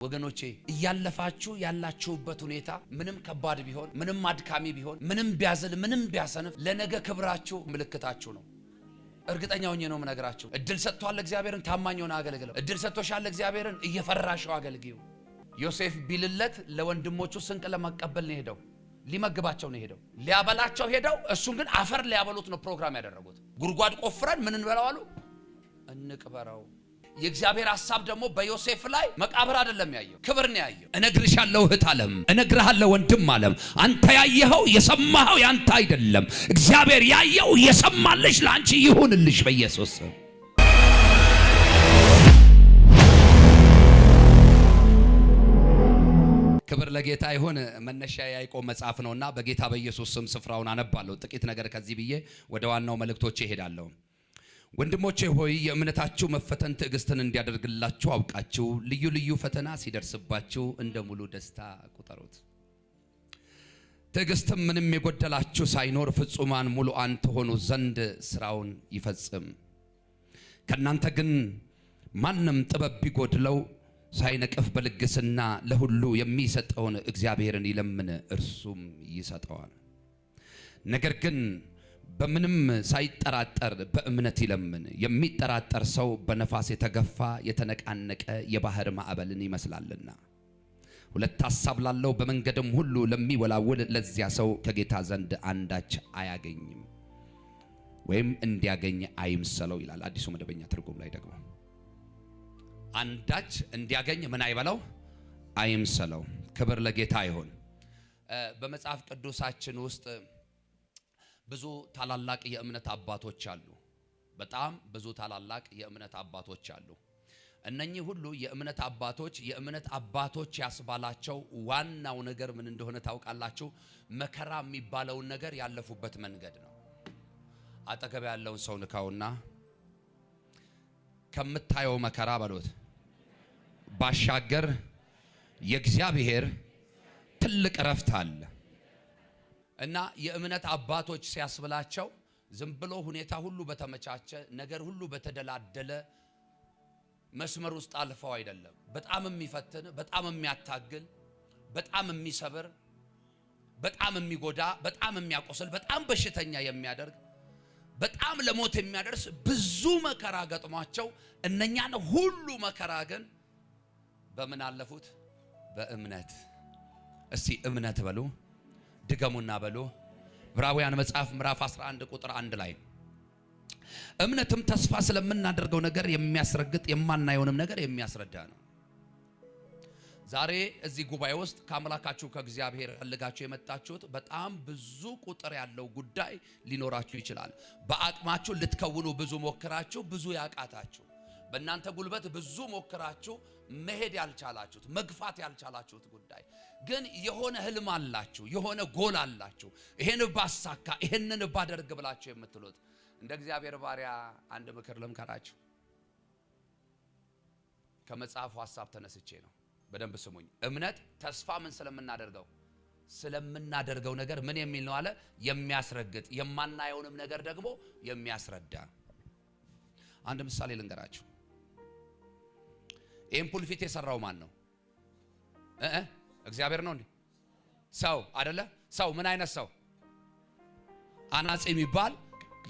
ወገኖቼ እያለፋችሁ ያላችሁበት ሁኔታ ምንም ከባድ ቢሆን ምንም አድካሚ ቢሆን ምንም ቢያዝል ምንም ቢያሰንፍ ለነገ ክብራችሁ ምልክታችሁ ነው። እርግጠኛ ሆኜ ነው የምነግራችሁ። እድል ሰጥቷል እግዚአብሔርን ታማኝ ሆነ አገልግለው። እድል ሰጥቶሻል እግዚአብሔርን እየፈራሽው አገልግዩ። ዮሴፍ ቢልለት ለወንድሞቹ ስንቅ ለማቀበል ነው ሄደው፣ ሊመግባቸው ነው ሄደው፣ ሊያበላቸው ሄደው። እሱን ግን አፈር ሊያበሉት ነው ፕሮግራም ያደረጉት። ጉድጓድ ቆፍረን ምን እንበላው አሉ፣ እንቅበረው። የእግዚአብሔር ሐሳብ ደግሞ በዮሴፍ ላይ መቃብር አይደለም ያየው፣ ክብር ነው ያየው። እነግርሻለሁ እህት ዓለም፣ እነግርሃለሁ ወንድም ዓለም፣ አንተ ያየኸው የሰማኸው ያንተ አይደለም። እግዚአብሔር ያየው የሰማልሽ ላንቺ ይሁንልሽ በኢየሱስ ስም። ክብር ለጌታ ይሁን። መነሻ ያዕቆብ መጽሐፍ ነውና በጌታ በኢየሱስ ስም ስፍራውን አነባለሁ። ጥቂት ነገር ከዚህ ብዬ ወደ ዋናው መልእክቶቼ እሄዳለሁ። ወንድሞቼ ሆይ የእምነታችሁ መፈተን ትዕግስትን እንዲያደርግላችሁ አውቃችሁ ልዩ ልዩ ፈተና ሲደርስባችሁ እንደ ሙሉ ደስታ ቁጠሩት። ትዕግስትም ምንም የጎደላችሁ ሳይኖር ፍጹማን ሙሉአን ትሆኑ ዘንድ ስራውን ይፈጽም። ከእናንተ ግን ማንም ጥበብ ቢጎድለው ሳይነቅፍ በልግስና ለሁሉ የሚሰጠውን እግዚአብሔርን ይለምን፣ እርሱም ይሰጠዋል። ነገር ግን በምንም ሳይጠራጠር በእምነት ይለምን። የሚጠራጠር ሰው በነፋስ የተገፋ የተነቃነቀ የባህር ማዕበልን ይመስላልና። ሁለት ሐሳብ ላለው በመንገድም ሁሉ ለሚወላውል ለዚያ ሰው ከጌታ ዘንድ አንዳች አያገኝም ወይም እንዲያገኝ አይምሰለው ይላል አዲሱ መደበኛ ትርጉም ላይ ደግሞ። አንዳች እንዲያገኝ ምን አይበለው አይምሰለው። ክብር ለጌታ ይሁን። በመጽሐፍ ቅዱሳችን ውስጥ ብዙ ታላላቅ የእምነት አባቶች አሉ። በጣም ብዙ ታላላቅ የእምነት አባቶች አሉ። እነኚህ ሁሉ የእምነት አባቶች ያስባላቸው ዋናው ነገር ምን እንደሆነ ታውቃላችሁ? መከራ የሚባለውን ነገር ያለፉበት መንገድ ነው። አጠገብ ያለውን ሰው ንካውና ከምታየው መከራ በሉት ባሻገር የእግዚአብሔር ትልቅ ረፍት አለ። እና የእምነት አባቶች ሲያስብላቸው ዝም ብሎ ሁኔታ ሁሉ በተመቻቸ ነገር ሁሉ በተደላደለ መስመር ውስጥ አልፈው አይደለም። በጣም የሚፈትን፣ በጣም የሚያታግል፣ በጣም የሚሰብር፣ በጣም የሚጎዳ፣ በጣም የሚያቆስል፣ በጣም በሽተኛ የሚያደርግ፣ በጣም ለሞት የሚያደርስ ብዙ መከራ ገጥሟቸው እነኛን ሁሉ መከራ ግን በምን አለፉት? በእምነት። እስቲ እምነት በሉ ድገሙና በሉ። ዕብራውያን መጽሐፍ ምዕራፍ 11 ቁጥር 1 ላይ እምነትም ተስፋ ስለምናደርገው ነገር የሚያስረግጥ የማናየውንም ነገር የሚያስረዳ ነው። ዛሬ እዚህ ጉባኤ ውስጥ ከአምላካችሁ ከእግዚአብሔር ፈልጋችሁ የመጣችሁት በጣም ብዙ ቁጥር ያለው ጉዳይ ሊኖራችሁ ይችላል። በአቅማችሁ ልትከውኑ ብዙ ሞክራችሁ ብዙ ያቃታችሁ፣ በእናንተ ጉልበት ብዙ ሞክራችሁ መሄድ ያልቻላችሁት መግፋት ያልቻላችሁት ጉዳይ ግን የሆነ ህልም አላችሁ፣ የሆነ ጎል አላችሁ። ይሄን ባሳካ ይሄንን ባደርግ ብላችሁ የምትሉት እንደ እግዚአብሔር ባሪያ አንድ ምክር ልምከራችሁ። ከመጽሐፉ ሐሳብ ተነስቼ ነው። በደንብ ስሙኝ። እምነት ተስፋ ምን ስለምናደርገው ነገር ምን የሚል ነው አለ? የሚያስረግጥ፣ የማናየውንም ነገር ደግሞ የሚያስረዳ። አንድ ምሳሌ ልንገራችሁ። ይሄን ፑልፊት የሰራው ማን ነው? እግዚአብሔር ነው እንዴ? ሰው አይደለ? ሰው ምን አይነት ሰው? አናጺ የሚባል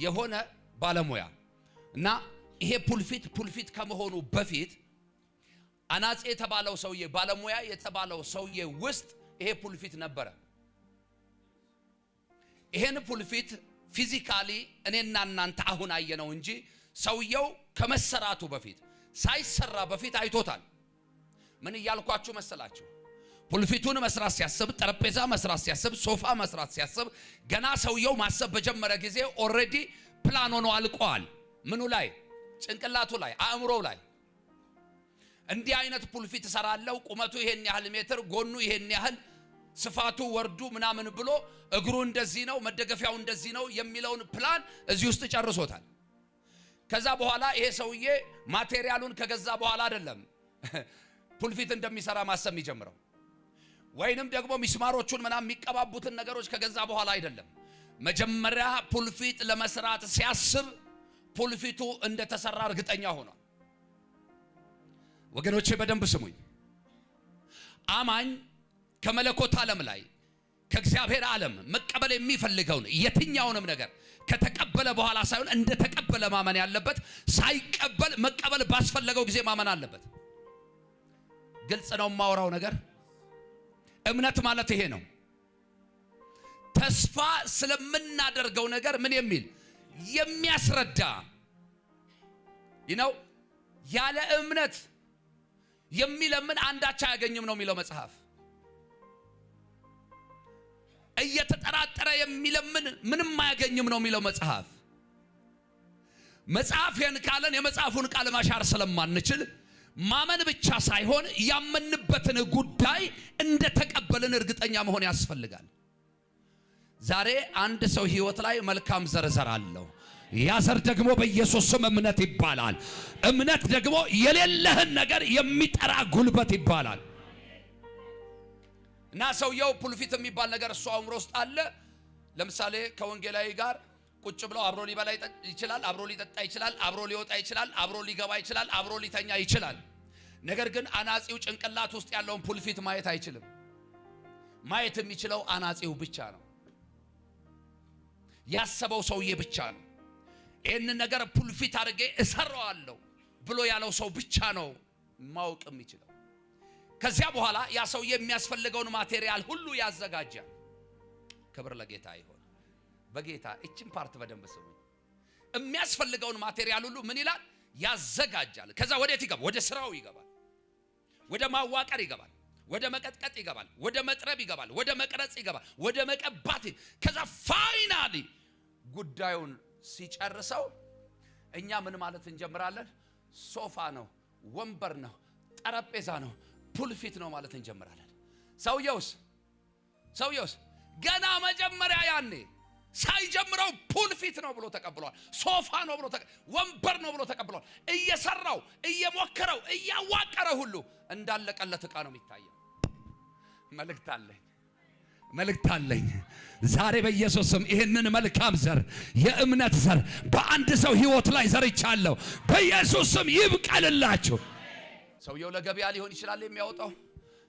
የሆነ ባለሙያ እና ይሄ ፑልፊት ከመሆኑ በፊት አናጺ የተባለው ሰውዬ፣ ባለሙያ የተባለው ሰውዬ ውስጥ ይሄ ፑልፊት ነበረ። ይሄን ፑልፊት ፊዚካሊ እኔና እናንተ አሁን አየነው እንጂ ሰውየው ከመሰራቱ በፊት ሳይሰራ በፊት አይቶታል። ምን እያልኳችሁ መሰላችሁ? ፑልፊቱን መስራት ሲያስብ፣ ጠረጴዛ መስራት ሲያስብ፣ ሶፋ መስራት ሲያስብ ገና ሰውየው ማሰብ በጀመረ ጊዜ ኦሬዲ ፕላን ሆኖ አልቋል። ምኑ ላይ? ጭንቅላቱ ላይ፣ አእምሮው ላይ። እንዲህ አይነት ፑልፊት እሰራለሁ፣ ቁመቱ ይሄን ያህል ሜትር፣ ጎኑ ይሄን ያህል፣ ስፋቱ ወርዱ ምናምን ብሎ እግሩ እንደዚህ ነው፣ መደገፊያው እንደዚህ ነው የሚለውን ፕላን እዚህ ውስጥ ጨርሶታል። ከዛ በኋላ ይሄ ሰውዬ ማቴሪያሉን ከገዛ በኋላ አይደለም ፑልፊት እንደሚሰራ ማሰብ የሚጀምረው፣ ወይንም ደግሞ ሚስማሮቹን ምናምን የሚቀባቡትን ነገሮች ከገዛ በኋላ አይደለም። መጀመሪያ ፑልፊት ለመስራት ሲያስብ ፑልፊቱ እንደተሰራ እርግጠኛ ሆኗል። ወገኖቼ በደንብ ስሙኝ። አማኝ ከመለኮት ዓለም ላይ ከእግዚአብሔር ዓለም መቀበል የሚፈልገውን የትኛውንም ነገር ከተቀበለ በኋላ ሳይሆን እንደ ተቀበለ ማመን ያለበት፣ ሳይቀበል መቀበል ባስፈለገው ጊዜ ማመን አለበት። ግልጽ ነው የማወራው ነገር። እምነት ማለት ይሄ ነው። ተስፋ ስለምናደርገው ነገር ምን የሚል የሚያስረዳ ነው። ያለ እምነት የሚለምን አንዳች አያገኝም ነው የሚለው መጽሐፍ። እየተጠራጠረ የሚለምን ምንም አያገኝም ነው የሚለው መጽሐፍ። መጽሐፍን ካለን የመጽሐፉን ቃል ማሻር ስለማንችል ማመን ብቻ ሳይሆን ያመንበትን ጉዳይ እንደ ተቀበልን እርግጠኛ መሆን ያስፈልጋል። ዛሬ አንድ ሰው ህይወት ላይ መልካም ዘር ዘራለሁ። ያ ዘር ደግሞ በኢየሱስ ስም እምነት ይባላል። እምነት ደግሞ የሌለህን ነገር የሚጠራ ጉልበት ይባላል። እና ሰውየው ፑልፊት የሚባል ነገር እሱ አእምሮ ውስጥ አለ። ለምሳሌ ከወንጌላዊ ጋር ቁጭ ብለው አብሮ ሊበላ ይችላል፣ አብሮ ሊጠጣ ይችላል፣ አብሮ ሊወጣ ይችላል፣ አብሮ ሊገባ ይችላል፣ አብሮ ሊተኛ ይችላል። ነገር ግን አናጺው ጭንቅላት ውስጥ ያለውን ፑልፊት ማየት አይችልም። ማየት የሚችለው አናጺው ብቻ ነው። ያሰበው ሰውዬ ብቻ ነው። ይህንን ነገር ፑልፊት አድርጌ እሰራዋለሁ ብሎ ያለው ሰው ብቻ ነው ማወቅ የሚችለው። ከዚያ በኋላ ያ ሰውዬ የሚያስፈልገውን ማቴሪያል ሁሉ ያዘጋጃል። ክብር ለጌታ ይሁን። በጌታ እቺን ፓርት በደንብ ስሙ። የሚያስፈልገውን ማቴሪያል ሁሉ ምን ይላል? ያዘጋጃል። ከዛ ወዴት ይገባል? ወደ ስራው ይገባል። ወደ ማዋቀር ይገባል። ወደ መቀጥቀጥ ይገባል። ወደ መጥረብ ይገባል። ወደ መቅረጽ ይገባል። ወደ መቀባት። ከዛ ፋይናሊ ጉዳዩን ሲጨርሰው እኛ ምን ማለት እንጀምራለን? ሶፋ ነው፣ ወንበር ነው፣ ጠረጴዛ ነው፣ ፑልፊት ነው ማለት እንጀምራለን። ሰውየውስ ገና መጀመሪያ ያኔ ሳይጀምረው ፑልፊት ነው ብሎ ተቀብሏል። ሶፋ ነው ብሎ ወንበር ነው ብሎ ተቀብሏል። እየሰራው እየሞከረው እያዋቀረው ሁሉ እንዳለቀለት ዕቃ ነው የሚታየው። መልእክት አለኝ ዛሬ በኢየሱስ ስም። ይህንን መልካም ዘር የእምነት ዘር በአንድ ሰው ህይወት ላይ ዘርቻለሁ። በኢየሱስ ስም ይብቀልላችሁ። ሰውየው ለገበያ ሊሆን ይችላል የሚያወጣው፣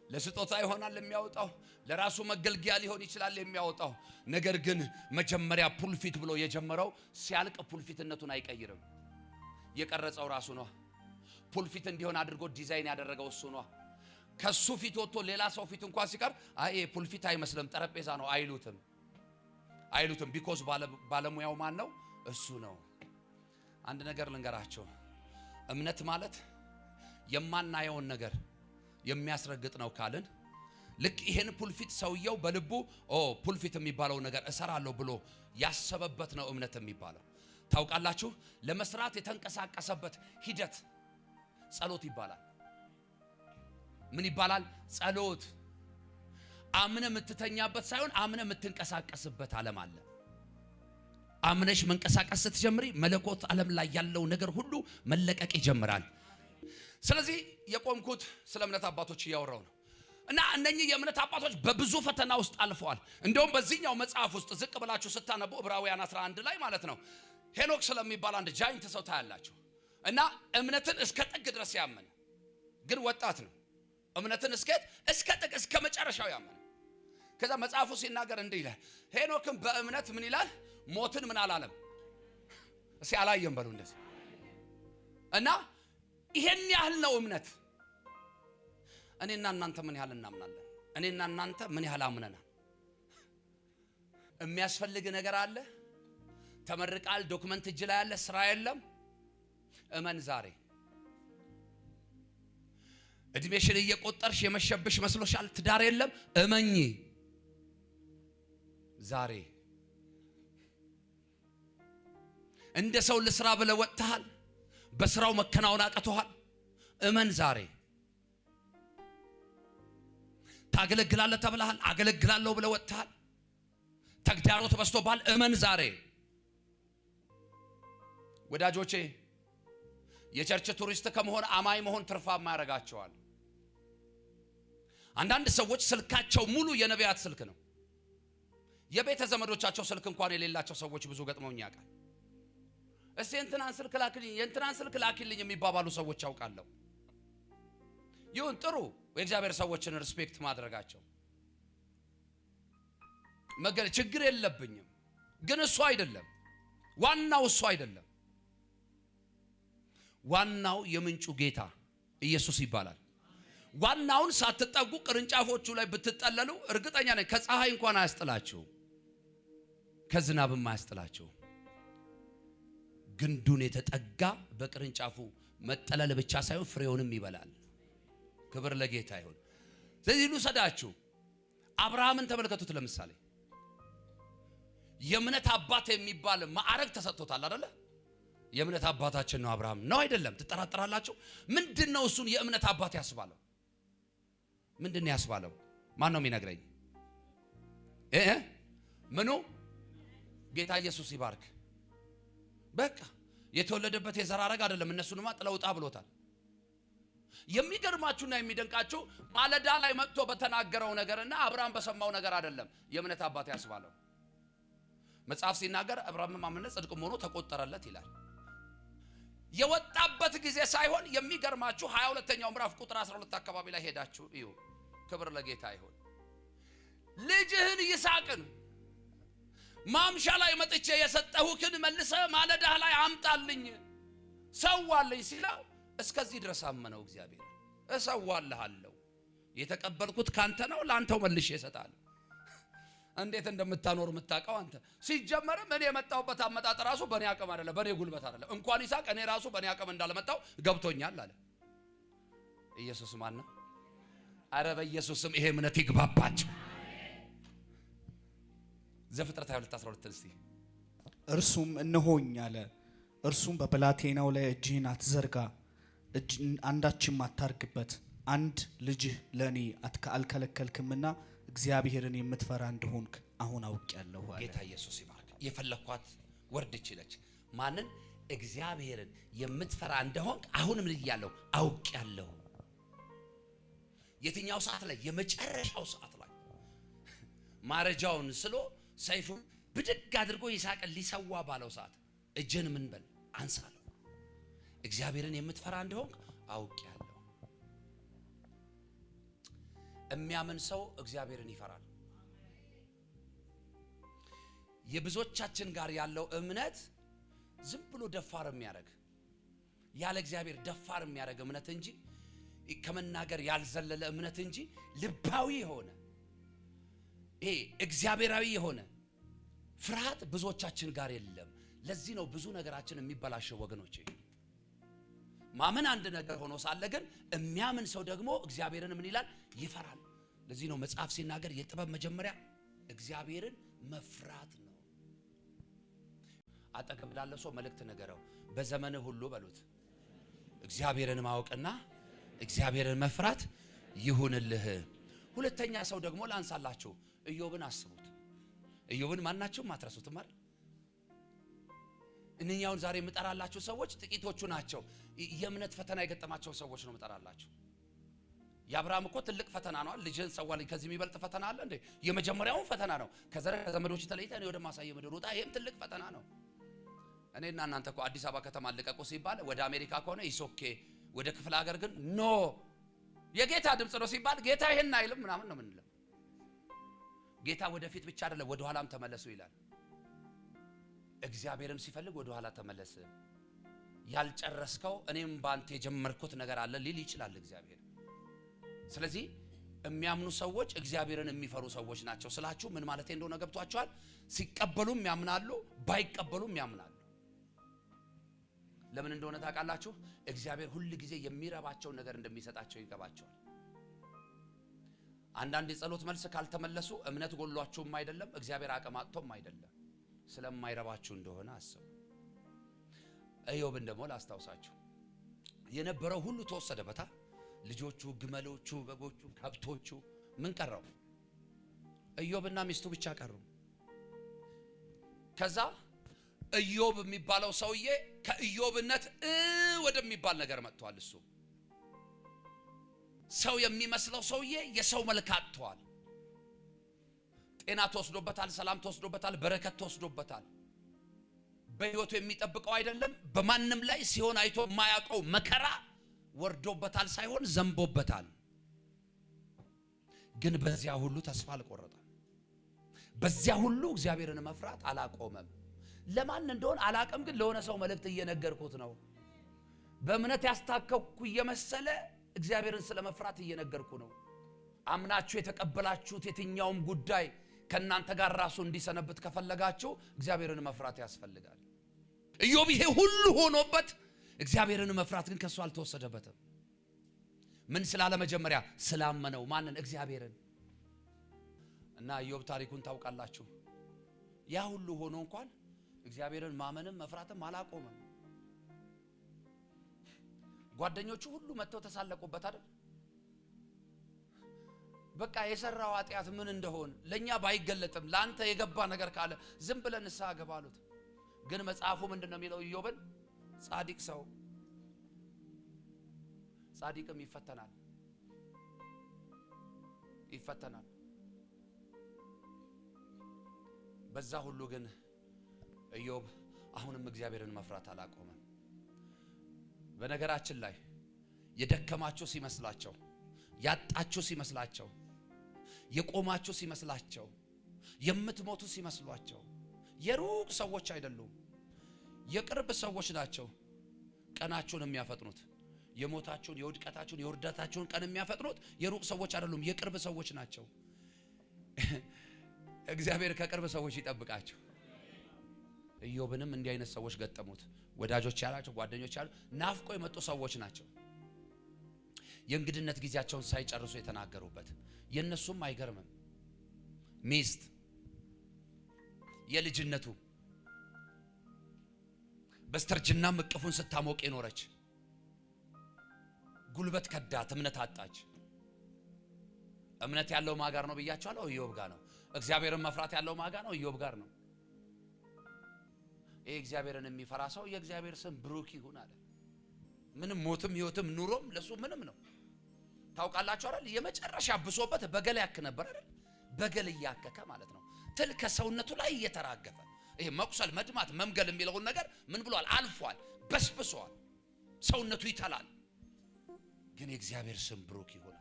ለስጦታ ይሆናል የሚያወጣው፣ ለራሱ መገልገያ ሊሆን ይችላል የሚያወጣው። ነገር ግን መጀመሪያ ፑልፊት ብሎ የጀመረው ሲያልቅ ፑልፊትነቱን አይቀይርም። የቀረጸው ራሱ ነው። ፑልፊት እንዲሆን አድርጎ ዲዛይን ያደረገው እሱ ነው። ከሱ ፊት ወጥቶ ሌላ ሰው ፊት እንኳን ሲቀር አይ ፑልፊት አይመስልም ጠረጴዛ ነው አይሉትም። ቢኮዝ ባለሙያው ማን ነው? እሱ ነው። አንድ ነገር ልንገራቸው። እምነት ማለት የማናየውን ነገር የሚያስረግጥ ነው ካልን ልክ ይሄን ፑልፊት ሰውየው በልቡ ፑልፊት የሚባለው ነገር እሰራለሁ ብሎ ያሰበበት ነው እምነት የሚባለው። ታውቃላችሁ፣ ለመስራት የተንቀሳቀሰበት ሂደት ጸሎት ይባላል። ምን ይባላል? ጸሎት። አምነ የምትተኛበት ሳይሆን አምነ የምትንቀሳቀስበት ዓለም አለ። አምነሽ መንቀሳቀስ ስትጀምሪ መለኮት ዓለም ላይ ያለው ነገር ሁሉ መለቀቅ ይጀምራል። ስለዚህ የቆምኩት ስለ እምነት አባቶች እያወራው ነው እና እነኚህ የእምነት አባቶች በብዙ ፈተና ውስጥ አልፈዋል። እንደውም በዚህኛው መጽሐፍ ውስጥ ዝቅ ብላችሁ ስታነቡ ዕብራውያን 11 ላይ ማለት ነው ሄኖክ ስለሚባል አንድ ጃይንት ሰው ታያላችሁ። እና እምነትን እስከ ጥግ ድረስ ያመነ ግን ወጣት ነው። እምነትን እስከ ጥግ እስከ መጨረሻው ያመነ። ከዛ መጽሐፉ ሲናገር እንዲህ ይላል፣ ሄኖክም በእምነት ምን ይላል? ሞትን ምን አላለም? እስኪ አላየም በሉ እንደዚህ። እና ይሄን ያህል ነው እምነት። እኔና እናንተ ምን ያህል እናምናለን? እኔና እናንተ ምን ያህል አምነናል? የሚያስፈልግ ነገር አለ። ተመርቃል፣ ዶክመንት እጅ ላይ ያለ፣ ስራ የለም። እመን ዛሬ። እድሜሽን እየቆጠርሽ የመሸብሽ መስሎሻል፣ ትዳር የለም። እመኚ ዛሬ። እንደ ሰው ለስራ ብለህ ወጥተሃል፣ በስራው መከናወን አቅቶሃል። እመን ዛሬ። ታገለግላለህ ተብለሃል፣ አገለግላለሁ ብለህ ወጥተሃል። ተግዳሮት በዝቶብሃል። እመን ዛሬ። ወዳጆቼ የቸርች ቱሪስት ከመሆን አማኝ መሆን ትርፋማ ያደርጋቸዋል። አንዳንድ ሰዎች ስልካቸው ሙሉ የነቢያት ስልክ ነው። የቤተ ዘመዶቻቸው ስልክ እንኳን የሌላቸው ሰዎች ብዙ ገጥመውኝ ያውቃል። እስቲ እንትናን ስልክ ላክልኝ፣ የእንትናን ስልክ ላክልኝ የሚባባሉ ሰዎች ያውቃለሁ። ይሁን ጥሩ፣ የእግዚአብሔር ሰዎችን ሪስፔክት ማድረጋቸው ችግር የለብኝም። ግን እሱ አይደለም ዋናው፣ እሱ አይደለም ዋናው። የምንጩ ጌታ ኢየሱስ ይባላል። ዋናውን ሳትጠጉ ቅርንጫፎቹ ላይ ብትጠለሉ እርግጠኛ ነኝ ከፀሐይ እንኳን አያስጥላችሁ፣ ከዝናብም አያስጥላችሁ። ግንዱን የተጠጋ በቅርንጫፉ መጠለል ብቻ ሳይሆን ፍሬውንም ይበላል። ክብር ለጌታ ይሁን። ስለዚህ ልውሰዳችሁ፣ አብርሃምን ተመልከቱት። ለምሳሌ የእምነት አባት የሚባል ማዕረግ ተሰጥቶታል አይደለ? የእምነት አባታችን ነው አብርሃም ነው አይደለም? ትጠራጠራላችሁ? ምንድነው እሱን የእምነት አባት ያስባለው? ምንድነው ያስባለው? ማን ነው የሚነግረኝ? ምኑ? ጌታ ኢየሱስ ይባርክ። በቃ የተወለደበት የዘር ሐረግ አይደለም። እነሱንማ ጥለውጣ ብሎታል። የሚገርማችሁና የሚደንቃችሁ ማለዳ ላይ መጥቶ በተናገረው ነገርና አብርሃም በሰማው ነገር አይደለም የእምነት አባት ያስባለው። መጽሐፍ ሲናገር አብርሃም ማመነ ጽድቅ ሆኖ ተቆጠረለት ይላል። የወጣበት ጊዜ ሳይሆን የሚገርማችሁ 22ኛው ምዕራፍ ቁጥር 12 አካባቢ ላይ ሄዳችሁ እዩ። ክብር ለጌታ ይሁን። ልጅህን ይስሐቅን ማምሻ ላይ መጥቼ የሰጠሁህን መልሰ ማለዳ ላይ አምጣልኝ ሰዋልኝ ሲለው እስከዚህ ድረስ አመነው እግዚአብሔር። እሰዋልሃለሁ፣ የተቀበልኩት ካንተ ነው፣ ላንተው መልሼ እሰጣለሁ። እንዴት እንደምታኖር የምታውቀው አንተ። ሲጀመርም እኔ የመጣሁበት አመጣጥ ራሱ በእኔ አቅም አይደለም፣ በእኔ ጉልበት አይደለም። እንኳን ይስሐቅ እኔ ራሱ በእኔ አቅም እንዳልመጣው ገብቶኛል አለ። ኢየሱስ ማን ነው? አረ በኢየሱስም ይሄ እምነት ይግባባችሁ። ዘፍጥረት 22:12 እስቲ እርሱም እነሆኝ አለ። እርሱም በብላቴናው ላይ እጅህን አትዘርጋ፣ አንዳችም አታርግበት፣ አንድ ልጅህ ለእኔ አልከለከልክምና እግዚአብሔርን የምትፈራ እንደሆንክ አሁን አውቄአለሁ አለ። ጌታ ኢየሱስ ይባርክ። የፈለኳት ወርድ ይችላል። ማንን? እግዚአብሔርን የምትፈራ እንደሆንክ አሁንም ልያለሁ አውቄአለሁ። የትኛው ሰዓት ላይ? የመጨረሻው ሰዓት ላይ ማረጃውን ስሎ ሰይፉን ብድግ አድርጎ ይስሐቅን ሊሰዋ ባለው ሰዓት እጅን ምን በል አንሳለሁ፣ እግዚአብሔርን የምትፈራ እንደሆንክ አውቄአለሁ። የሚያምን ሰው እግዚአብሔርን ይፈራል። የብዙዎቻችን ጋር ያለው እምነት ዝም ብሎ ደፋር የሚያደርግ ያለ እግዚአብሔር ደፋር የሚያደርግ እምነት እንጂ ከመናገር ያልዘለለ እምነት እንጂ ልባዊ የሆነ ይሄ እግዚአብሔራዊ የሆነ ፍርሃት ብዙዎቻችን ጋር የለም። ለዚህ ነው ብዙ ነገራችን የሚበላሸው ወገኖቼ። ማመን አንድ ነገር ሆኖ ሳለ ግን የሚያምን ሰው ደግሞ እግዚአብሔርን ምን ይላል? ይፈራል። ለዚህ ነው መጽሐፍ ሲናገር የጥበብ መጀመሪያ እግዚአብሔርን መፍራት ነው። አጠገብ ላለ ሰው መልእክት ነገረው። በዘመንህ ሁሉ በሉት እግዚአብሔርን ማወቅና እግዚአብሔርን መፍራት ይሁንልህ። ሁለተኛ ሰው ደግሞ ላንሳላችሁ፣ ኢዮብን አስቡት። ኢዮብን ማናችሁም አትረሱትም አይደል? እነኛውን ዛሬ የምጠራላችሁ ሰዎች ጥቂቶቹ ናቸው። የእምነት ፈተና የገጠማቸው ሰዎች ነው የምጠራላችሁ። የአብርሃም እኮ ትልቅ ፈተና ነው። ልጅህን ሰዋልኝ፣ ከዚህ የሚበልጥ ፈተና አለ እንዴ? የመጀመሪያው ፈተና ነው። ከዘመዶች ተለይተህ እኔ ወደ ማሳየ ምድር ውጣ። ይሄም ትልቅ ፈተና ነው። እኔና እናንተ እኮ አዲስ አበባ ከተማ ልቀቁ ሲባል ወደ አሜሪካ ከሆነ ኢሶኬ፣ ወደ ክፍለ ሀገር ግን ኖ፣ የጌታ ድምጽ ነው ሲባል ጌታ ይሄን አይልም ምናምን ነው የምንለው። ጌታ ወደፊት ብቻ አይደለም ወደ ኋላም ተመለሱ ይላል። እግዚአብሔርም ሲፈልግ ወደ ኋላ ተመለስ፣ ያልጨረስከው እኔም ባንተ የጀመርኩት ነገር አለ ሊል ይችላል እግዚአብሔር። ስለዚህ የሚያምኑ ሰዎች እግዚአብሔርን የሚፈሩ ሰዎች ናቸው ስላችሁ ምን ማለት እንደሆነ ገብቷቸዋል። ሲቀበሉም ያምናሉ፣ ባይቀበሉም ያምናሉ። ለምን እንደሆነ ታውቃላችሁ? እግዚአብሔር ሁሉ ጊዜ የሚረባቸው ነገር እንደሚሰጣቸው ይገባቸዋል። አንዳንድ የጸሎት መልስ ካልተመለሱ እምነት ጎሏችሁም አይደለም፣ እግዚአብሔር አቅም አጥቶም አይደለም፣ ስለማይረባችሁ እንደሆነ አስቡ። ኢዮብን ደግሞ ላስታውሳችሁ፣ የነበረው ሁሉ ተወሰደበታ። ልጆቹ፣ ግመሎቹ፣ በጎቹ፣ ከብቶቹ፣ ምን ቀረው? ኢዮብና ሚስቱ ብቻ ቀሩ። ከዛ ኢዮብ የሚባለው ሰውዬ ከኢዮብነት ወደሚባል ነገር መጥቷል። እሱ ሰው የሚመስለው ሰውዬ የሰው መልክ አጥቷል። ጤና ተወስዶበታል፣ ሰላም ተወስዶበታል፣ በረከት ተወስዶበታል። በህይወቱ የሚጠብቀው አይደለም። በማንም ላይ ሲሆን አይቶ የማያውቀው መከራ ወርዶበታል ሳይሆን ዘንቦበታል። ግን በዚያ ሁሉ ተስፋ አልቆረጠም። በዚያ ሁሉ እግዚአብሔርን መፍራት አላቆመም። ለማን እንደሆነ አላቀም፣ ግን ለሆነ ሰው መልእክት እየነገርኩት ነው። በእምነት ያስታከኩ እየመሰለ እግዚአብሔርን ስለመፍራት እየነገርኩ ነው። አምናችሁ የተቀበላችሁት የትኛውም ጉዳይ ከናንተ ጋር ራሱ እንዲሰነብት ከፈለጋችሁ እግዚአብሔርን መፍራት ያስፈልጋል። ኢዮብ ይሄ ሁሉ ሆኖበት እግዚአብሔርን መፍራት ግን ከሱ አልተወሰደበትም። ምን ስላለ? መጀመሪያ ስላመነው። ማንን? እግዚአብሔርን። እና ኢዮብ ታሪኩን ታውቃላችሁ። ያ ሁሉ ሆኖ እንኳን እግዚአብሔርን ማመንም መፍራትም አላቆመም። ጓደኞቹ ሁሉ መጥተው ተሳለቁበት አይደል? በቃ የሰራው ኃጢአት ምን እንደሆነ ለኛ ባይገለጥም ላንተ የገባ ነገር ካለ ዝም ብለን ንስሐ ገባ አሉት። ግን መጽሐፉ ምንድነው የሚለው? ኢዮብን ጻድቅ ሰው ጻድቅም ይፈተናል። በዛ ሁሉ ግን ኢዮብ አሁንም እግዚአብሔርን መፍራት አላቆመም። በነገራችን ላይ የደከማችሁ ሲመስላቸው፣ ያጣችሁ ሲመስላቸው፣ የቆማችሁ ሲመስላቸው፣ የምትሞቱ ሲመስሏቸው የሩቅ ሰዎች አይደሉም፣ የቅርብ ሰዎች ናቸው ቀናችሁን የሚያፈጥኑት። የሞታችሁን፣ የውድቀታችሁን፣ የውርደታችሁን ቀን የሚያፈጥኑት የሩቅ ሰዎች አይደሉም፣ የቅርብ ሰዎች ናቸው። እግዚአብሔር ከቅርብ ሰዎች ይጠብቃችሁ። ኢዮብንም እንዲህ አይነት ሰዎች ገጠሙት። ወዳጆች ያላቸው፣ ጓደኞች ያሉ፣ ናፍቆ የመጡ ሰዎች ናቸው። የእንግድነት ጊዜያቸውን ሳይጨርሱ የተናገሩበት። የነሱም አይገርምም። ሚስት የልጅነቱ በስተርጅና እቅፉን ስታሞቅ የኖረች ጉልበት ከዳት፣ እምነት አጣች። እምነት ያለው ማጋር ነው ብያቸዋለሁ፣ ኢዮብ ጋር ነው። እግዚአብሔርን መፍራት ያለው ማጋር ነው፣ ኢዮብ ጋር ነው። ይሄ እግዚአብሔርን የሚፈራ ሰው የእግዚአብሔር ስም ብሩክ ይሁን አለ። ምንም ሞትም ህይወትም ኑሮም ለሱ ምንም ነው። ታውቃላችሁ አይደል? የመጨረሻ ብሶበት በገል ያክ ነበር አይደል? በገል እያከከ ማለት ነው። ትል ከሰውነቱ ላይ እየተራገፈ ይሄ መቁሰል፣ መድማት፣ መምገል የሚለውን ነገር ምን ብሏል? አልፏል፣ በስብሷል፣ ሰውነቱ ይተላል። ግን የእግዚአብሔር ስም ብሩክ ይሁን።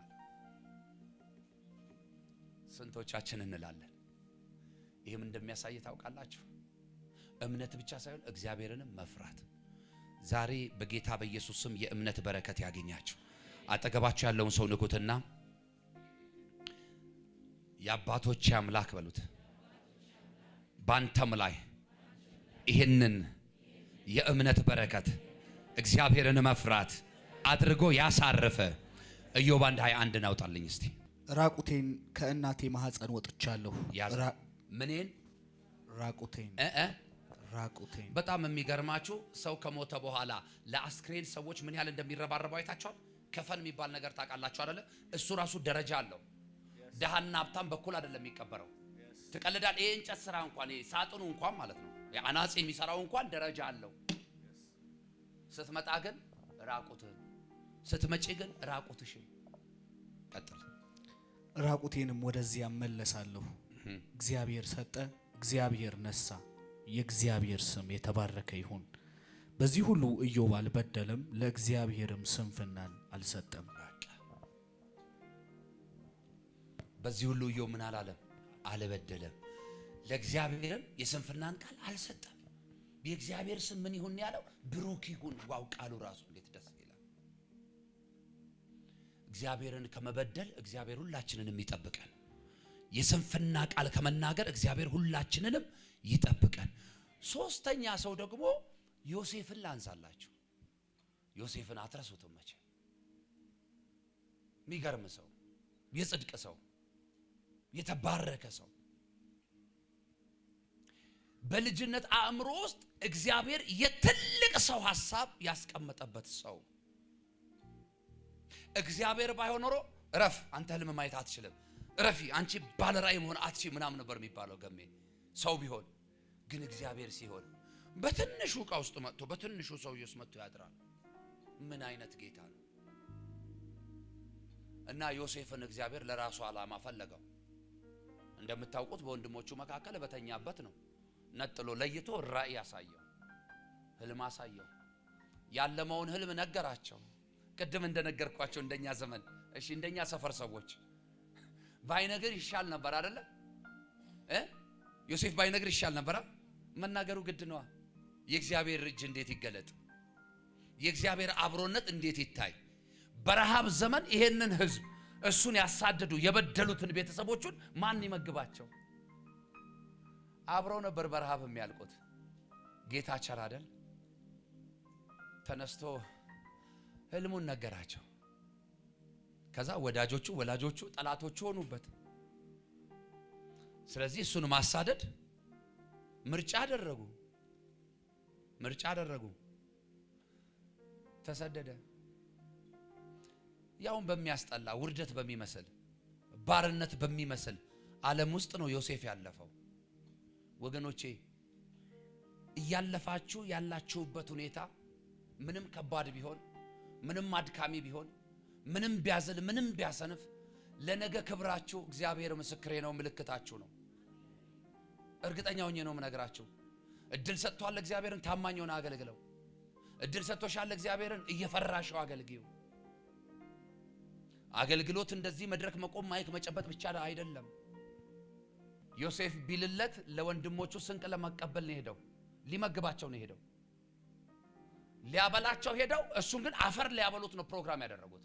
ስንቶቻችን እንላለን? ይሄም እንደሚያሳይ ታውቃላችሁ? እምነት ብቻ ሳይሆን እግዚአብሔርንም መፍራት። ዛሬ በጌታ በኢየሱስ ስም የእምነት በረከት ያገኛችሁ። አጠገባችሁ ያለውን ሰው ንኩትና የአባቶቼ አምላክ በሉት። ባንተም ላይ ይሄንን የእምነት በረከት እግዚአብሔርን መፍራት አድርጎ ያሳረፈ ኢዮብ 1:21 እናውጣልኝ እስቲ። ራቁቴን ከእናቴ ማህፀን ወጥቻለሁ። ምንን? ራቁቴን። በጣም የሚገርማችሁ ሰው ከሞተ በኋላ ለአስክሬን ሰዎች ምን ያህል እንደሚረባረቡ አይታችኋል? ከፈን የሚባል ነገር ታውቃላችሁ አይደለ? እሱ ራሱ ደረጃ አለው። ደሃና ሀብታም በኩል አይደለም የሚቀበረው። ትቀልዳል። ይሄ እንጨት ስራ እንኳን ይሄ ሳጥኑ እንኳን ማለት ነው አናጺ የሚሰራው እንኳን ደረጃ አለው። ስትመጣ ግን ራቁትህን፣ ስትመጪ ግን ራቁትሽን። ቀጥል። ራቁቴንም ወደዚያ እመለሳለሁ። እግዚአብሔር ሰጠ፣ እግዚአብሔር ነሳ፣ የእግዚአብሔር ስም የተባረከ ይሁን። በዚህ ሁሉ ኢዮብ አልበደለም፣ ለእግዚአብሔርም ስንፍናን አልሰጠም። በዚህ ሁሉ ኢዮብ ምን አላለም? አልበደለም፣ ለእግዚአብሔርም የስንፍናን ቃል አልሰጠም። የእግዚአብሔር ስም ምን ይሁን ያለው? ብሩክ ይሁን። ዋው! ቃሉ ራሱ እንዴት ደስ ይላል። እግዚአብሔርን ከመበደል እግዚአብሔር ሁላችንንም ይጠብቀን። የስንፍና ቃል ከመናገር እግዚአብሔር ሁላችንንም ይጠብቀን። ሶስተኛ ሰው ደግሞ ዮሴፍን ላንሳላችሁ። ዮሴፍን አትረሱትም መቼ። የሚገርም ሰው፣ የጽድቅ ሰው፣ የተባረከ ሰው፣ በልጅነት አእምሮ ውስጥ እግዚአብሔር የትልቅ ሰው ሐሳብ ያስቀመጠበት ሰው። እግዚአብሔር ባይሆን ኖሮ እረፍ አንተ ህልም ማየት አትችልም፣ እረፊ አንቺ ባለ ራእይ መሆን አትችልም ምናምን ነበር የሚባለው ገሜ ሰው ቢሆን። ግን እግዚአብሔር ሲሆን በትንሹ ዕቃ ውስጥ መጥቶ በትንሹ ሰውዬ ውስጥ መጥቶ ያድራል። ምን አይነት ጌታ ነው! እና ዮሴፍን እግዚአብሔር ለራሱ ዓላማ ፈለገው። እንደምታውቁት በወንድሞቹ መካከል በተኛበት ነው ነጥሎ ለይቶ ራእይ ያሳየው፣ ህልም አሳየው። ያለመውን ህልም ነገራቸው። ቅድም እንደነገርኳቸው እንደኛ ዘመን፣ እሺ እንደኛ ሰፈር ሰዎች ባይነግር ይሻል ነበር አይደለ? ዮሴፍ ባይነግር ይሻል ነበር። መናገሩ ግድ ነው። የእግዚአብሔር እጅ እንዴት ይገለጥ? የእግዚአብሔር አብሮነት እንዴት ይታይ? በረሃብ ዘመን ይሄንን ህዝብ እሱን ያሳደዱ የበደሉትን ቤተሰቦቹን ማን ይመግባቸው? አብረው ነበር በረሃብ የሚያልቁት። ጌታ ቸር አይደል? ተነስቶ ህልሙን ነገራቸው። ከዛ ወላጆቹ ጠላቶቹ ሆኑበት። ስለዚህ እሱን ማሳደድ ምርጫ አደረጉ። ተሰደደ። ያውን በሚያስጠላ ውርደት በሚመስል ባርነት በሚመስል ዓለም ውስጥ ነው ዮሴፍ ያለፈው። ወገኖቼ እያለፋችሁ ያላችሁበት ሁኔታ ምንም ከባድ ቢሆን፣ ምንም አድካሚ ቢሆን፣ ምንም ቢያዝል፣ ምንም ቢያሰንፍ ለነገ ክብራችሁ እግዚአብሔር ምስክሬ ነው፣ ምልክታችሁ ነው። እርግጠኛ ሆኜ ነው የምነግራችሁ። እድል ሰጥቷል እግዚአብሔርን፣ ታማኝ ሆነ አገልግለው። እድል ሰጥቶሻል እግዚአብሔርን፣ እየፈራሽው አገልግዩ። አገልግሎት እንደዚህ መድረክ መቆም ማይክ መጨበጥ ብቻ አይደለም። ዮሴፍ ቢልለት ለወንድሞቹ ስንቅ ለመቀበል ነው ሄደው፣ ሊመግባቸው ነው ሄደው፣ ሊያበላቸው ሄደው። እሱን ግን አፈር ሊያበሉት ነው ፕሮግራም ያደረጉት።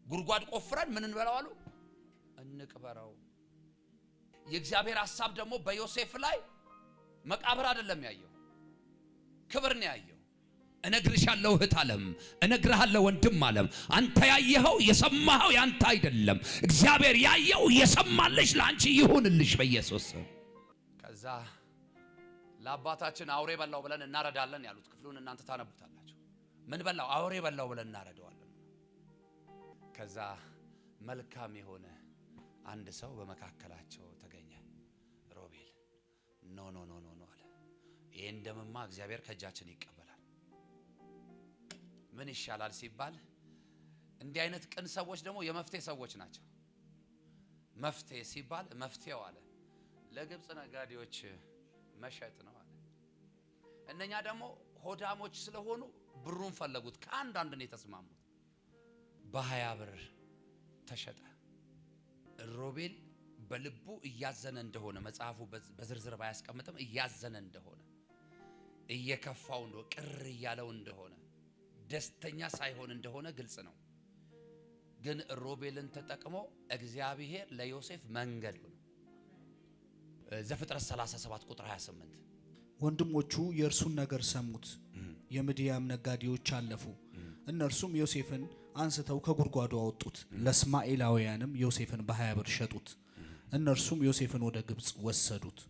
ጉድጓድ ቆፍረን ምን እንበላው አሉ፣ እንቅበረው። የእግዚአብሔር ሐሳብ ደግሞ በዮሴፍ ላይ መቃብር አይደለም ያየው፣ ክብር ነው ያየው። እነግርሻለሁ እህት ዓለም፣ እነግርሃለሁ ወንድም ዓለም፣ አንተ ያየኸው የሰማኸው ያንተ አይደለም። እግዚአብሔር ያየው የሰማልሽ ላንቺ ይሁንልሽ በኢየሱስ። ከዛ ለአባታችን አውሬ በላው ብለን እናረዳለን ያሉት ክፍሉን እናንተ ታነቡታላችሁ። ምን በላው? አውሬ በላው ብለን እናረዳዋለን። ከዛ መልካም የሆነ አንድ ሰው በመካከላቸው ተገኘ። ሮቤል ኖ አለ። ይሄን ደምማ እግዚአብሔር ከእጃችን ይቀበላል። ምን ይሻላል ሲባል እንዲህ አይነት ቅን ሰዎች ደግሞ የመፍትሄ ሰዎች ናቸው። መፍትሄ ሲባል መፍትሄው አለ ለግብጽ ነጋዴዎች መሸጥ ነው አለ። እነኛ ደግሞ ሆዳሞች ስለሆኑ ብሩን ፈለጉት። ከአንድ ነው የተስማሙት። በ20 ብር ተሸጠ። ሮቤል በልቡ እያዘነ እንደሆነ መጽሐፉ በዝርዝር ባያስቀምጥም እያዘነ እንደሆነ፣ እየከፋው እንደሆነ፣ ቅር እያለው እንደሆነ፣ ደስተኛ ሳይሆን እንደሆነ ግልጽ ነው። ግን ሮቤልን ተጠቅሞ እግዚአብሔር ለዮሴፍ መንገድ ሆነ። ዘፍጥረት 37 ቁጥር 28 ወንድሞቹ የእርሱን ነገር ሰሙት። የምድያም ነጋዴዎች አለፉ። እነርሱም ዮሴፍን አንስተው ከጉድጓዱ አወጡት። ለእስማኤላውያንም ዮሴፍን በ20 ብር ሸጡት። እነርሱም ዮሴፍን ወደ ግብጽ ወሰዱት።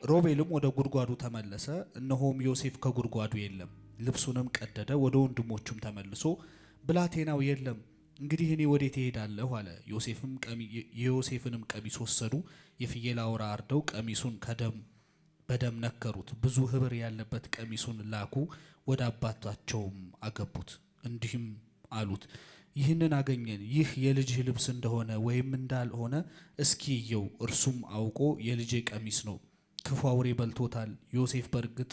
ሮቤልም ወደ ጉድጓዱ ተመለሰ፣ እነሆም ዮሴፍ ከጉድጓዱ የለም። ልብሱንም ቀደደ፣ ወደ ወንድሞቹም ተመልሶ ብላቴናው የለም፣ እንግዲህ እኔ ወዴት እሄዳለሁ አለ። የዮሴፍንም ቀሚስ ወሰዱ፣ የፍየል አውራ አርደው ቀሚሱን በደም ነከሩት። ብዙ ህብር ያለበት ቀሚሱን ላኩ፣ ወደ አባታቸውም አገቡት። እንዲህም አሉት፣ ይህንን አገኘን፣ ይህ የልጅህ ልብስ እንደሆነ ወይም እንዳልሆነ እስኪ እየው። እርሱም አውቆ የልጄ ቀሚስ ነው፣ ክፉ አውሬ በልቶታል፣ ዮሴፍ በእርግጥ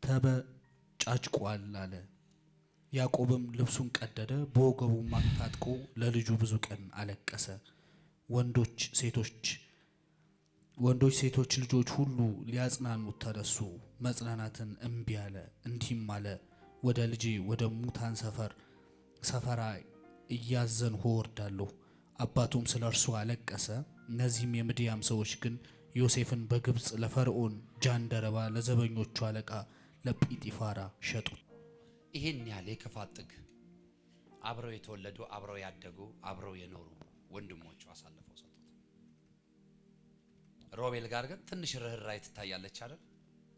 ተበጫጭቋል አለ። ያዕቆብም ልብሱን ቀደደ፣ በወገቡም ታጥቆ ለልጁ ብዙ ቀን አለቀሰ። ወንዶች ሴቶች ልጆች ሁሉ ሊያጽናኑት ተነሱ፣ መጽናናትን እምቢ አለ። እንዲህም አለ፣ ወደ ልጄ ወደ ሙታን ሰፈራ እያዘንሁ እወርዳለሁ። አባቱም ስለ እርሱ አለቀሰ። እነዚህም የምድያም ሰዎች ግን ዮሴፍን በግብጽ ለፈርዖን ጃንደረባ ለዘበኞቹ አለቃ ለጲጢፋራ ሸጡት። ይሄን ያህል የክፋት ጥግ አብረው የተወለዱ አብረው ያደጉ አብረው የኖሩ ወንድሞቹ አሳልፈው ሰጡት። ሮቤል ጋር ግን ትንሽ ርህራሄ ትታያለች አይደል?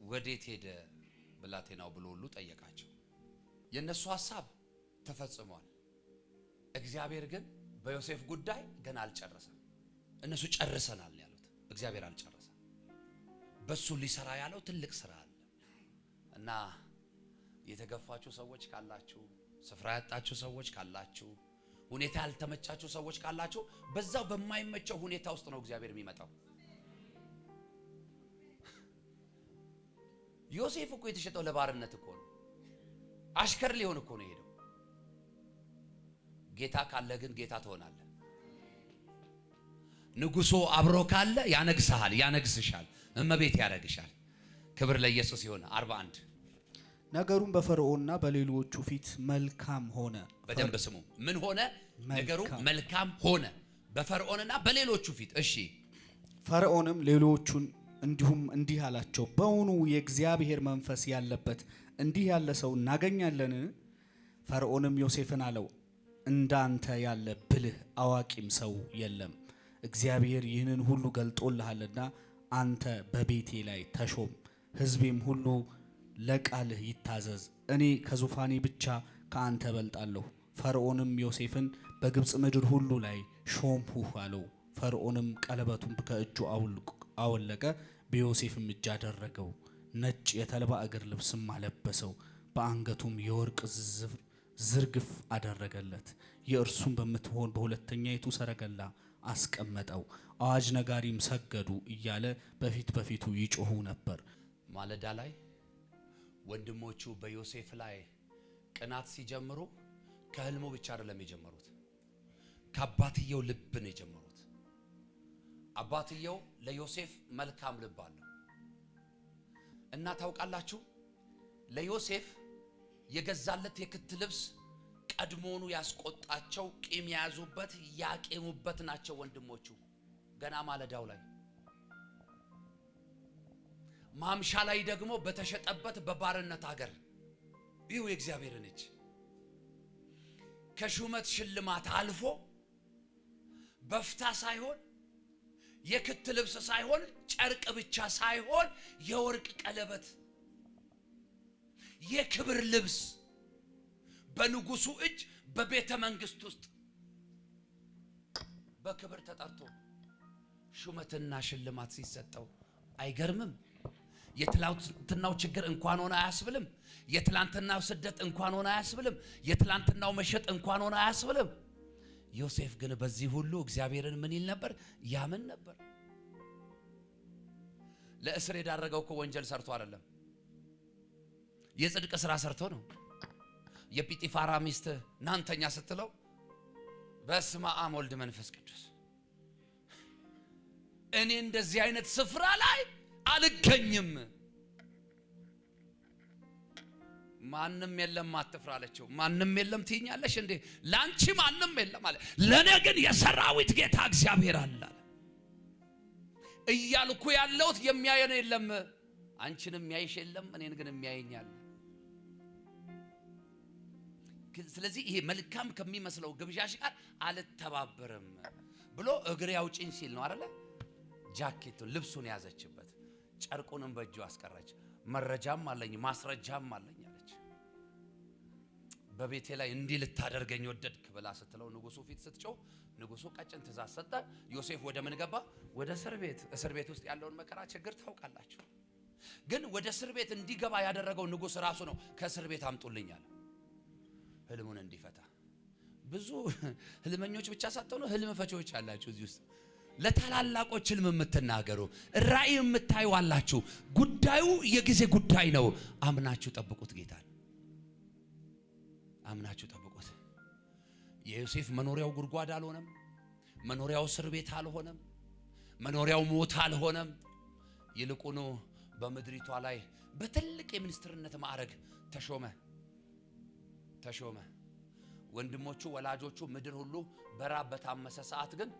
ወዴት ሄደ ብላቴናው ብሎ ሁሉ ጠየቃቸው። የነሱ ሐሳብ ተፈጽሟል። እግዚአብሔር ግን በዮሴፍ ጉዳይ ገና አልጨረሰም። እነሱ ጨርሰናል ያሉት፣ እግዚአብሔር አልጨረሰም። በሱ ሊሰራ ያለው ትልቅ ስራ አለ እና የተገፋችሁ ሰዎች ካላችሁ፣ ስፍራ ያጣችሁ ሰዎች ካላችሁ፣ ሁኔታ ያልተመቻችሁ ሰዎች ካላችሁ፣ በዛው በማይመቸው ሁኔታ ውስጥ ነው እግዚአብሔር የሚመጣው። ዮሴፍ እኮ የተሸጠው ለባርነት እኮ ነው። አሽከር ሊሆን እኮ ነው የሄደው። ጌታ ካለ ግን ጌታ ትሆናለህ። ንጉሶ አብሮ ካለ ያነግስሃል፣ ያነግስሻል፣ እመቤት ያደርግሻል። ክብር ለኢየሱስ ይሁን። 41 ነገሩም በፈርዖንና በሌሎቹ ፊት መልካም ሆነ። በደንብ ስሙ። ምን ሆነ? ነገሩ መልካም ሆነ በፈርዖንና በሌሎቹ ፊት። እሺ ፈርዖንም ሌሎቹን እንዲሁም እንዲህ አላቸው፣ በውኑ የእግዚአብሔር መንፈስ ያለበት እንዲህ ያለ ሰው እናገኛለን? ፈርዖንም ዮሴፍን አለው፣ እንዳንተ ያለ ብልህ አዋቂም ሰው የለም። እግዚአብሔር ይህንን ሁሉ ገልጦልሃልና አንተ በቤቴ ላይ ተሾም፣ ሕዝቤም ሁሉ ለቃልህ ይታዘዝ። እኔ ከዙፋኔ ብቻ ከአንተ እበልጣለሁ። ፈርዖንም ዮሴፍን በግብፅ ምድር ሁሉ ላይ ሾምሁህ አለው። ፈርዖንም ቀለበቱን ከእጁ አወለቀ፣ በዮሴፍም እጅ አደረገው። ነጭ የተልባ እግር ልብስም አለበሰው፣ በአንገቱም የወርቅ ዝርግፍ አደረገለት። የእርሱም በምትሆን በሁለተኛይቱ ሰረገላ አስቀመጠው። አዋጅ ነጋሪም ሰገዱ እያለ በፊቱ ይጮሁ ነበር። ማለዳ ላይ ወንድሞቹ በዮሴፍ ላይ ቅናት ሲጀምሩ ከህልሙ ብቻ አይደለም የጀመሩት፣ ከአባትየው ልብ ነው የጀመሩት። አባትየው ለዮሴፍ መልካም ልብ አለው እና ታውቃላችሁ፣ ለዮሴፍ የገዛለት የክት ልብስ ቀድሞኑ ያስቆጣቸው ቂም ያዙበት ያቄሙበት ናቸው ወንድሞቹ። ገና ማለዳው ላይ ማምሻ ላይ ደግሞ በተሸጠበት በባርነት ሀገር ይሁ የእግዚአብሔርን እጅ ከሹመት ሽልማት አልፎ በፍታ ሳይሆን የክት ልብስ ሳይሆን ጨርቅ ብቻ ሳይሆን የወርቅ ቀለበት የክብር ልብስ በንጉሱ እጅ በቤተ መንግስት ውስጥ በክብር ተጠርቶ ሹመትና ሽልማት ሲሰጠው አይገርምም? የትላንትናው ችግር እንኳን ሆነ አያስብልም? የትላንትናው ስደት እንኳን ሆነ አያስብልም? የትላንትናው መሸጥ እንኳን ሆነ አያስብልም? ዮሴፍ ግን በዚህ ሁሉ እግዚአብሔርን ምን ይል ነበር? ያምን ነበር። ለእስር የዳረገው እኮ ወንጀል ሰርቶ አይደለም፣ የጽድቅ ስራ ሰርቶ ነው። የጲጢፋራ ሚስት ናንተኛ ስትለው በስመ አብ ወልድ መንፈስ ቅዱስ እኔ እንደዚህ አይነት ስፍራ ላይ አልገኝም፣ ማንም የለም አትፍራ አለችው። ማንም የለም ትይኛለሽ እንዴ? ላንቺ ማንም የለም አለ፣ ለኔ ግን የሰራዊት ጌታ እግዚአብሔር አለ። እያልኩ ያለሁት የሚያየን የለም፣ አንቺንም የሚያይሽ የለም፣ እኔን ግን የሚያየኛል። ስለዚህ ይሄ መልካም ከሚመስለው ግብዣሽ ጋር አልተባበርም ብሎ እግሬ አውጪኝ ሲል ነው አይደለ? ጃኬቱን ልብሱን ያዘችበት፣ ጨርቁንም በእጁ አስቀረች። መረጃም አለኝ ማስረጃም አለኝ አለች። በቤቴ ላይ እንዲህ ልታደርገኝ ወደድክ ብላ ስትለው ንጉሱ ፊት ስትጮህ ንጉሱ ቀጭን ትእዛዝ ሰጠ። ዮሴፍ ወደ ምን ገባ? ወደ እስር ቤት። እስር ቤት ውስጥ ያለውን መከራ ችግር ታውቃላችሁ። ግን ወደ እስር ቤት እንዲገባ ያደረገው ንጉስ ራሱ ነው። ከእስር ቤት አምጡልኛል ህልሙን እንዲፈታ። ብዙ ህልመኞች ብቻ ሳትሆኑ ህልም ፈቺዎች አላችሁ እዚህ ውስጥ። ለታላላቆች ህልም የምትናገሩ ራእይ የምታዩ አላችሁ። ጉዳዩ የጊዜ ጉዳይ ነው። አምናችሁ ጠብቁት። ጌታን አምናችሁ ጠብቁት። የዮሴፍ መኖሪያው ጉድጓድ አልሆነም። መኖሪያው እስር ቤት አልሆነም። መኖሪያው ሞት አልሆነም። ይልቁኑ በምድሪቷ ላይ በትልቅ የሚኒስትርነት ማዕረግ ተሾመ። ወንድሞቹ ወላጆቹ ምድር ሁሉ በራብ በታመሰ ሰዓት ግን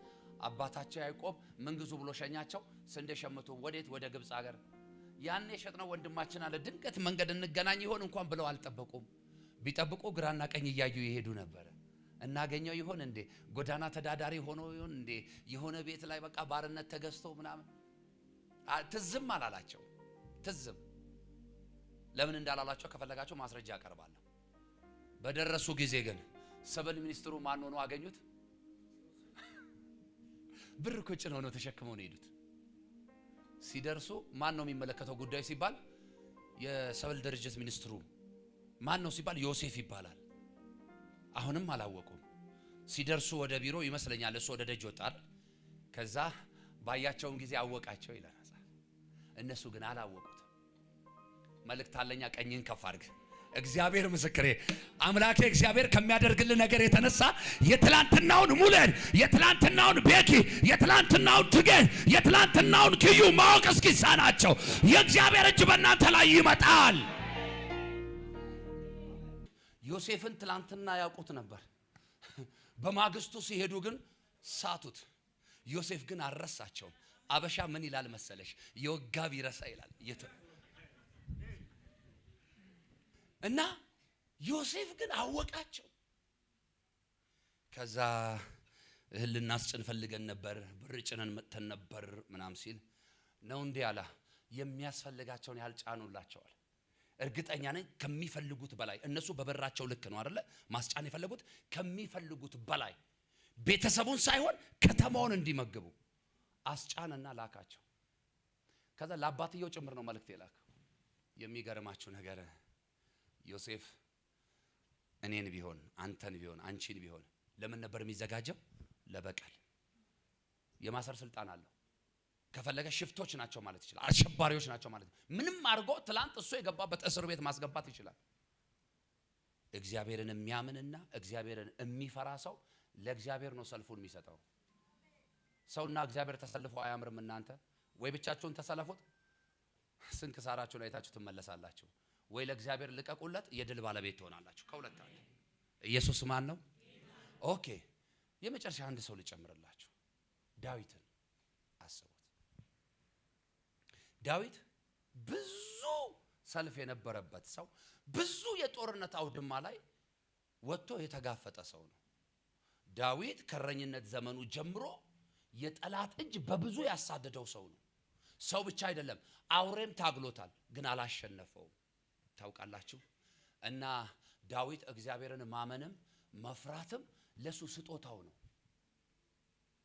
አባታቸው ያዕቆብ ምን ግዙ ብሎ ሸኛቸው? ስንዴ ሸምቱ። ወዴት? ወደ ግብፅ ሀገር። ያኔ ሸጥነው ወንድማችን አለ። ድንገት መንገድ እንገናኝ ይሆን እንኳን ብለው አልጠበቁም። ቢጠብቁ ግራና ቀኝ እያዩ ይሄዱ ነበር። እናገኘው ይሆን እንዴ? ጎዳና ተዳዳሪ ሆኖ ይሆን እንዴ? የሆነ ቤት ላይ በቃ ባርነት ተገዝቶ ምናምን። ትዝም አላላቸው። ትዝም ለምን እንዳላላቸው ከፈለጋቸው ማስረጃ ያቀርባለሁ። በደረሱ ጊዜ ግን ሰብል ሚኒስትሩ ማን ሆኖ አገኙት? ብር እኮ ጭነው ነው ተሸክመው ነው ሄዱት። ሲደርሱ ማን ነው የሚመለከተው ጉዳይ ሲባል የሰብል ድርጅት ሚኒስትሩ ማን ነው ሲባል ዮሴፍ ይባላል። አሁንም አላወቁም። ሲደርሱ ወደ ቢሮ ይመስለኛል እሱ ወደ ደጅ ወጣል። ከዛ ባያቸውን ጊዜ አወቃቸው ይላል። እነሱ ግን አላወቁት። መልእክት አለኛ ቀኝን ከፍ አድርግ እግዚአብሔር ምስክሬ፣ አምላኬ እግዚአብሔር ከሚያደርግልን ነገር የተነሳ የትላንትናውን ሙለን፣ የትላንትናውን ቤኪ፣ የትላንትናውን ትገል፣ የትላንትናውን ክዩ ማወቅ እስኪሳናቸው የእግዚአብሔር እጅ በእናንተ ላይ ይመጣል። ዮሴፍን ትላንትና ያውቁት ነበር። በማግስቱ ሲሄዱ ግን ሳቱት። ዮሴፍ ግን አልረሳቸውም። አበሻ ምን ይላል መሰለሽ? የወጋ ቢረሳ ይላል። እና ዮሴፍ ግን አወቃቸው። ከዛ እህል ልናስጭን ፈልገን ነበር፣ ብር ጭነን መጥተን ነበር ምናም ሲል ነው እንዴ አላ የሚያስፈልጋቸውን ያልጫኑላቸዋል። እርግጠኛ ነኝ ከሚፈልጉት በላይ እነሱ በበራቸው ልክ ነው አይደለ ማስጫን የፈለጉት፣ ከሚፈልጉት በላይ ቤተሰቡን ሳይሆን ከተማውን እንዲመግቡ አስጫንና ላካቸው። ከዛ ለአባትየው ጭምር ነው መልእክት የላከው። የሚገርማችሁ ነገር ዮሴፍ እኔን ቢሆን አንተን ቢሆን አንቺን ቢሆን ለምን ነበር የሚዘጋጀው? ለበቀል። የማሰር ስልጣን አለው። ከፈለገ ሽፍቶች ናቸው ማለት ይችላል፣ አሸባሪዎች ናቸው ማለት ነው። ምንም አድርጎ ትላንት እሱ የገባበት እስር ቤት ማስገባት ይችላል። እግዚአብሔርን የሚያምንና እግዚአብሔርን የሚፈራ ሰው ለእግዚአብሔር ነው ሰልፉን የሚሰጠው። ሰውና እግዚአብሔር ተሰልፎ አያምርም። እናንተ ወይ ብቻችሁን ተሰለፉት፣ ስንክሳራችሁን አይታችሁ ትመለሳላችሁ፣ ወይ ለእግዚአብሔር ልቀቁለት፣ የድል ባለቤት ትሆናላችሁ። ከሁለት አንዱ። ኢየሱስ ማን ነው? ኦኬ። የመጨረሻ አንድ ሰው ልጨምርላችሁ። ዳዊትን አስቡት። ዳዊት ብዙ ሰልፍ የነበረበት ሰው፣ ብዙ የጦርነት አውድማ ላይ ወጥቶ የተጋፈጠ ሰው ነው። ዳዊት ከረኝነት ዘመኑ ጀምሮ የጠላት እጅ በብዙ ያሳደደው ሰው ነው። ሰው ብቻ አይደለም፣ አውሬም ታግሎታል፣ ግን አላሸነፈውም። ታውቃላችሁ። እና ዳዊት እግዚአብሔርን ማመንም መፍራትም ለሱ ስጦታው ነው።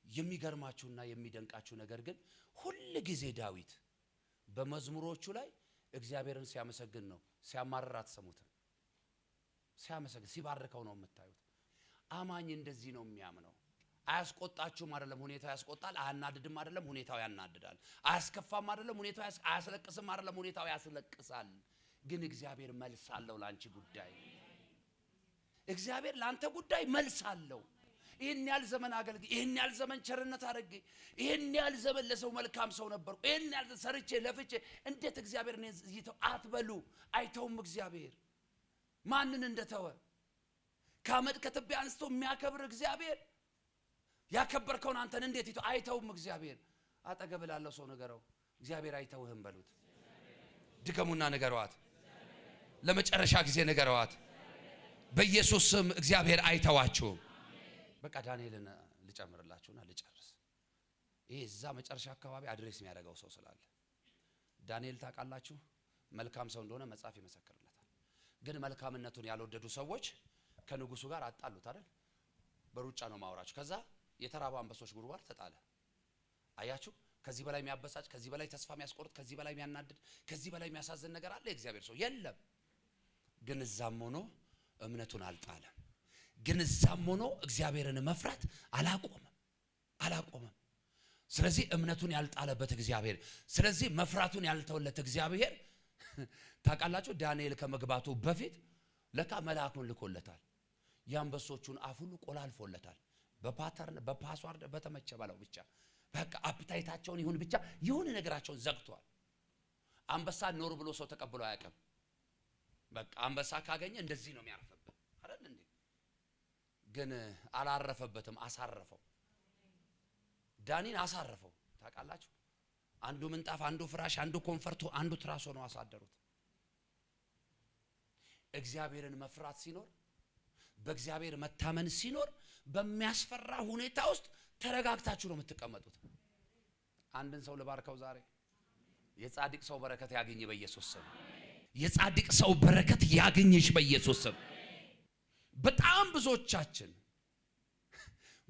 የሚገርማችሁና የሚደንቃችሁ ነገር ግን ሁሉ ጊዜ ዳዊት በመዝሙሮቹ ላይ እግዚአብሔርን ሲያመሰግን ነው። ሲያማርር አትሰሙትም። ሲያመሰግን ሲባርከው ነው የምታዩት። አማኝ እንደዚህ ነው የሚያምነው። አያስቆጣችሁም አይደለም፣ ሁኔታው ያስቆጣል። አያናድድም አይደለም፣ ሁኔታው ያናድዳል። አያስከፋም አይደለም፣ ሁኔታው አያስለቅስም አይደለም፣ ሁኔታው ያስለቅሳል። ግን እግዚአብሔር መልስ አለው ላንቺ ጉዳይ። እግዚአብሔር ላንተ ጉዳይ መልስ አለው። ይሄን ያህል ዘመን አገልግዬ፣ ይሄን ያህል ዘመን ቸርነት አድርጌ፣ ይሄን ያህል ዘመን ለሰው መልካም ሰው ነበርኩ፣ ይሄን ያህል ሰርቼ ለፍቼ እንዴት እግዚአብሔር እኔ ይተው አትበሉ። አይተውም እግዚአብሔር ማንን እንደተወ። ከአመድ ከትቢያ አንስቶ የሚያከብር እግዚአብሔር ያከበርከውን አንተን እንዴት ይተው? አይተውም እግዚአብሔር። አጠገብ ላለው ሰው ንገረው፣ እግዚአብሔር አይተውህም በሉት። ድገሙና ንገሯት፣ ለመጨረሻ ጊዜ ንገሯት። በኢየሱስ ስም እግዚአብሔር አይተዋችሁም። በቃ ዳንኤልን ልጨምርላችሁና ልጨርስ። ይሄ እዛ መጨረሻ አካባቢ አድሬስ የሚያደርገው ሰው ስላለ ዳንኤል ታውቃላችሁ፣ መልካም ሰው እንደሆነ መጽሐፍ ይመሰክርለታል። ግን መልካምነቱን ያልወደዱ ሰዎች ከንጉሱ ጋር አጣሉት አይደል? በሩጫ ነው ማውራችሁ። ከዛ የተራቡ አንበሶች ጉድጓድ ተጣለ። አያችሁ፣ ከዚህ በላይ የሚያበሳጭ፣ ከዚህ በላይ ተስፋ የሚያስቆርጥ፣ ከዚህ በላይ የሚያናድድ፣ ከዚህ በላይ የሚያሳዝን ነገር አለ? የእግዚአብሔር ሰው የለም። ግን እዛም ሆኖ እምነቱን አልጣለም። ግን እዛም ሆኖ እግዚአብሔርን መፍራት አላቆመም። ስለዚህ እምነቱን ያልጣለበት እግዚአብሔር፣ ስለዚህ መፍራቱን ያልተወለት እግዚአብሔር ታውቃላችሁ፣ ዳንኤል ከመግባቱ በፊት ለካ መልአኩን ልኮለታል። የአንበሶቹን አፍ ሁሉ ቆላልፎለታል። በፓተርን በፓስዋርድ በተመቸ ባለው ብቻ በቃ አፕታይታቸውን ይሁን ብቻ ይሁን ነገራቸውን ዘግቷል። አንበሳ ኖር ብሎ ሰው ተቀብሎ አያውቅም። በቃ አንበሳ ካገኘ እንደዚህ ነው የሚያርፍበት አይደል እንዴ? ግን አላረፈበትም፣ አሳረፈው። ዳኒን አሳረፈው። ታውቃላችሁ፣ አንዱ ምንጣፍ፣ አንዱ ፍራሽ፣ አንዱ ኮንፈርቶ፣ አንዱ ትራስ ሆነው አሳደሩት። እግዚአብሔርን መፍራት ሲኖር፣ በእግዚአብሔር መታመን ሲኖር፣ በሚያስፈራ ሁኔታ ውስጥ ተረጋግታችሁ ነው የምትቀመጡት። አንድን ሰው ልባርከው ዛሬ። የጻድቅ ሰው በረከት ያገኝ በኢየሱስ ስም። የጻድቅ ሰው በረከት ያገኝሽ በኢየሱስ ስም። በጣም ብዙዎቻችን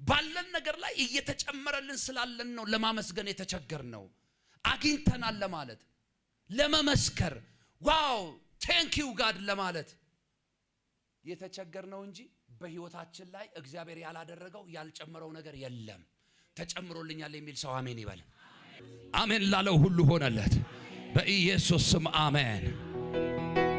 ባለን ነገር ላይ እየተጨመረልን ስላለን ነው ለማመስገን የተቸገርነው። አግኝተናል ለማለት ለመመስከር ዋው ቴንክ ዩ ጋድ ለማለት የተቸገርነው እንጂ በህይወታችን ላይ እግዚአብሔር ያላደረገው ያልጨመረው ነገር የለም። ተጨምሮልኛል የሚል ሰው አሜን ይበል። አሜን ላለው ሁሉ ሆነለት በኢየሱስ ስም አሜን።